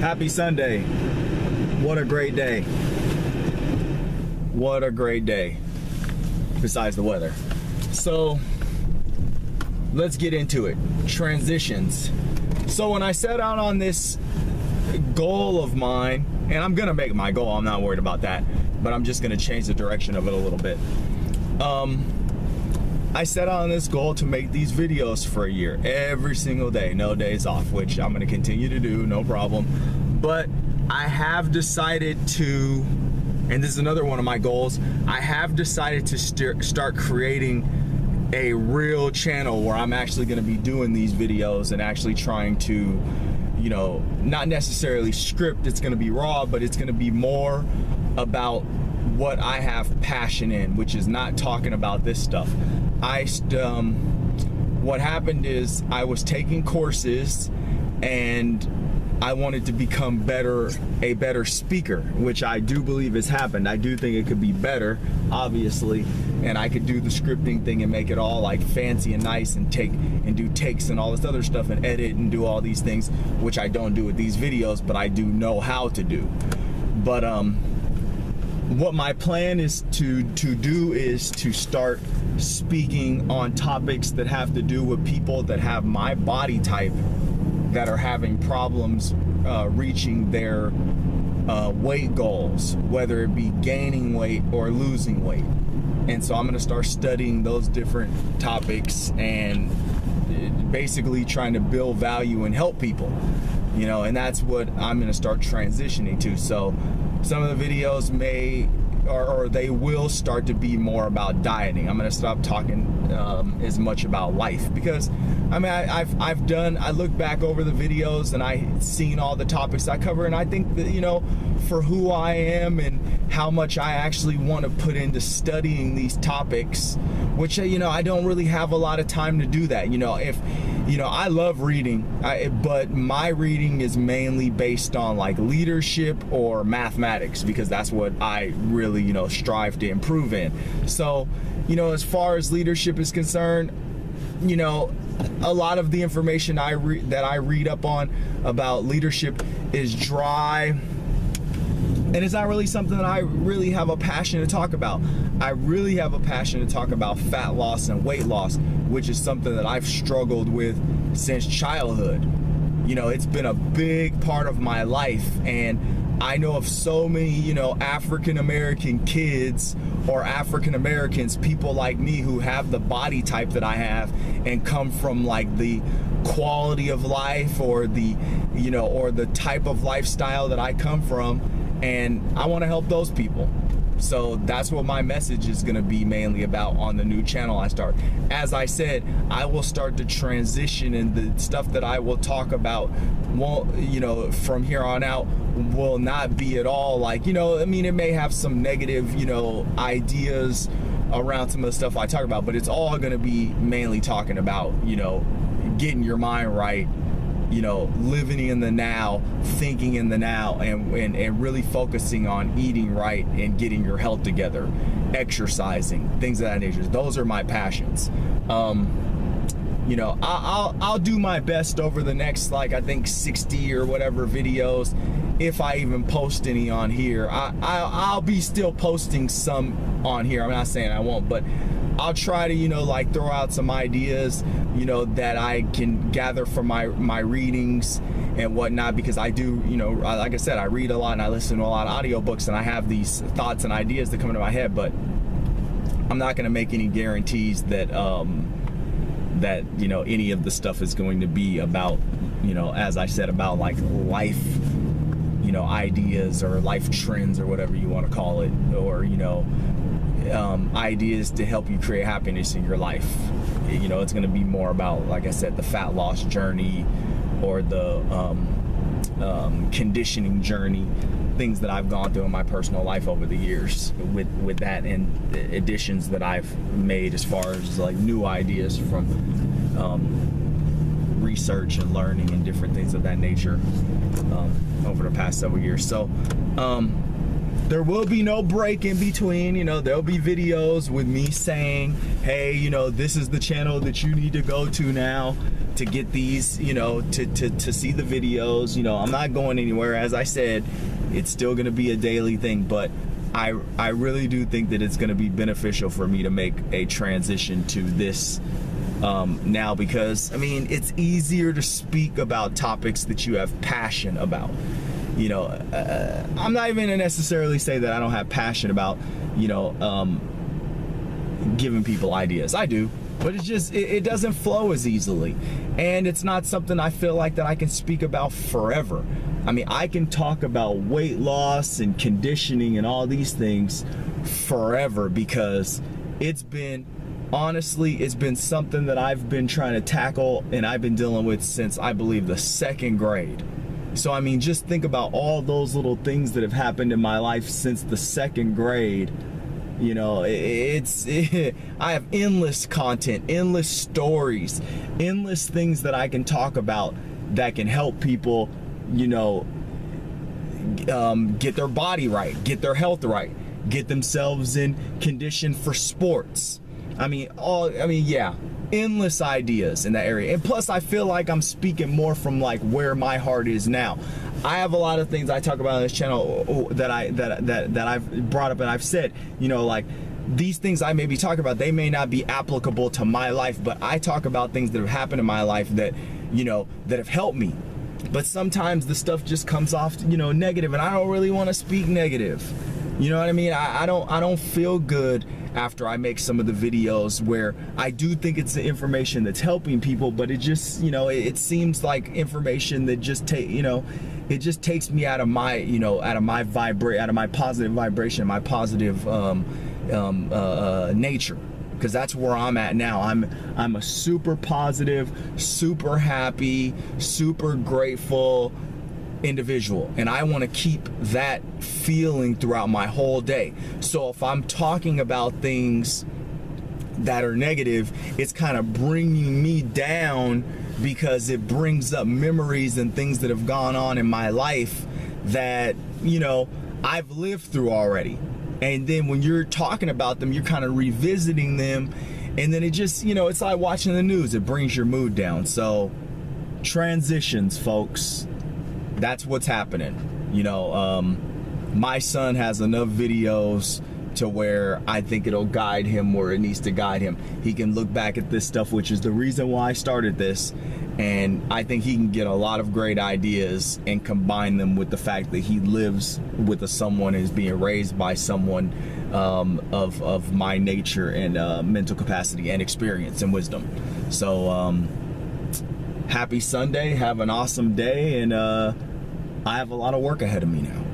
Happy Sunday. What a great day. What a great day. Besides the weather. So let's get into it. Transitions. So when I set out on this goal of mine, and I'm gonna make my goal, I'm not worried about that, but I'm just gonna change the direction of it a little bit. I set out on this goal to make these videos for a year, every single day, no days off, which I'm gonna continue to do, no problem. But I have decided to, and this is another one of my goals, I have decided to start creating a real channel where I'm actually gonna be doing these videos and actually trying to, you know, not necessarily script, it's gonna be raw, but it's gonna be more about what I have passion in, which is not talking about this stuff. What happened is I was taking courses and I wanted to become a better speaker, which I do believe has happened. I do think it could be better, obviously, and I could do the scripting thing and make it all like fancy and nice and do takes and all this other stuff and edit and do all these things, which I don't do with these videos, but I do know how to do. But what my plan is to do is to start speaking on topics that have to do with people that have my body type, that are having problems reaching their weight goals, whether it be gaining weight or losing weight. And so I'm gonna start studying those different topics and basically trying to build value and help people, you know, and that's what I'm gonna start transitioning to. So some of the videos may, or they will start to be more about dieting. I'm gonna stop talking as much about life, because I mean, I look back over the videos and I've seen all the topics I cover, and I think that, you know, for who I am and how much I actually want to put into studying these topics, which, you know, I don't really have a lot of time to do that. You know, I love reading, but my reading is mainly based on like leadership or mathematics, because that's what I really, you know, strive to improve in. So, you know, as far as leadership is concerned, you know, a lot of the information that I read up on about leadership is dry, and it's not really something that I really have a passion to talk about. I really have a passion to talk about fat loss and weight loss, which is something that I've struggled with since childhood. You know, it's been a big part of my life, and I know of so many, you know, African-American kids or African-Americans, people like me who have the body type that I have and come from like the quality of life or the, you know, or the type of lifestyle that I come from, and I want to help those people. So that's what my message is going to be mainly about on the new channel I start. As I said, I will start to transition, and the stuff that I will talk about won't, you know, from here on out will not be at all like, you know, I mean, it may have some negative, you know, ideas around some of the stuff I talk about, but it's all going to be mainly talking about, you know, getting your mind right, you know, living in the now, thinking in the now, and really focusing on eating right and getting your health together, exercising, things of that nature. Those are my passions. You know, I'll do my best over the next, like, I think 60 or whatever videos, if I even post any on here. I'll be still posting some on here. I'm not saying I won't, but I'll try to, you know, like throw out some ideas, you know, that I can gather from my readings and whatnot, because I do, you know, like I said, I read a lot and I listen to a lot of audiobooks, and I have these thoughts and ideas that come into my head, but I'm not going to make any guarantees that that, you know, any of the stuff is going to be about, you know, as I said, about like life, you know, ideas or life trends or whatever you want to call it, or, you know, ideas to help you create happiness in your life. You know, it's going to be more about, like I said, the fat loss journey or the conditioning journey, things that I've gone through in my personal life over the years with that, and additions that I've made as far as like new ideas from research and learning and different things of that nature over the past several years. So there will be no break in between. You know, there'll be videos with me saying, hey, you know, this is the channel that you need to go to now to get these, you know, to see the videos. You know, I'm not going anywhere. As I said, it's still going to be a daily thing, but I really do think that it's going to be beneficial for me to make a transition to this now, because I mean, it's easier to speak about topics that you have passion about. You know, I'm not even gonna necessarily say that I don't have passion about, you know, giving people ideas. I do, but it's just, it doesn't flow as easily, and it's not something I feel like that I can speak about forever. I mean, I can talk about weight loss and conditioning and all these things forever, because it's been, honestly, it's been something that I've been trying to tackle and I've been dealing with since, I believe, the 2nd grade. So I mean, just think about all those little things that have happened in my life since the 2nd grade. You know, I have endless content, endless stories, endless things that I can talk about that can help people, you know, get their body right, get their health right, get themselves in condition for sports. I mean, yeah, endless ideas in that area. And plus, I feel like I'm speaking more from like where my heart is now. I have a lot of things I talk about on this channel that I've brought up, and I've said, you know, like, these things I may be talking about, they may not be applicable to my life, but I talk about things that have happened in my life that, you know, that have helped me. But sometimes the stuff just comes off, you know, negative, and I don't really want to speak negative. You know what I mean? I don't feel good after I make some of the videos where I do think it's the information that's helping people, but it just, you know, it seems like information that just it just takes me out of my, you know, out of my positive vibration, my positive nature, because that's where I'm at now. I'm a super positive, super happy, super grateful individual, and I want to keep that feeling throughout my whole day. So if I'm talking about things that are negative, it's kind of bringing me down, because it brings up memories and things that have gone on in my life that, you know, I've lived through already. And then when you're talking about them, you're kind of revisiting them, and then it just, you know, it's like watching the news. It brings your mood down. So transitions, folks. That's what's happening. You know, my son has enough videos to where I think it'll guide him where it needs to guide him. He can look back at this stuff, which is the reason why I started this, and I think he can get a lot of great ideas and combine them with the fact that he lives with someone and is being raised by someone of my nature and mental capacity and experience and wisdom. So happy Sunday, have an awesome day, and I have a lot of work ahead of me now.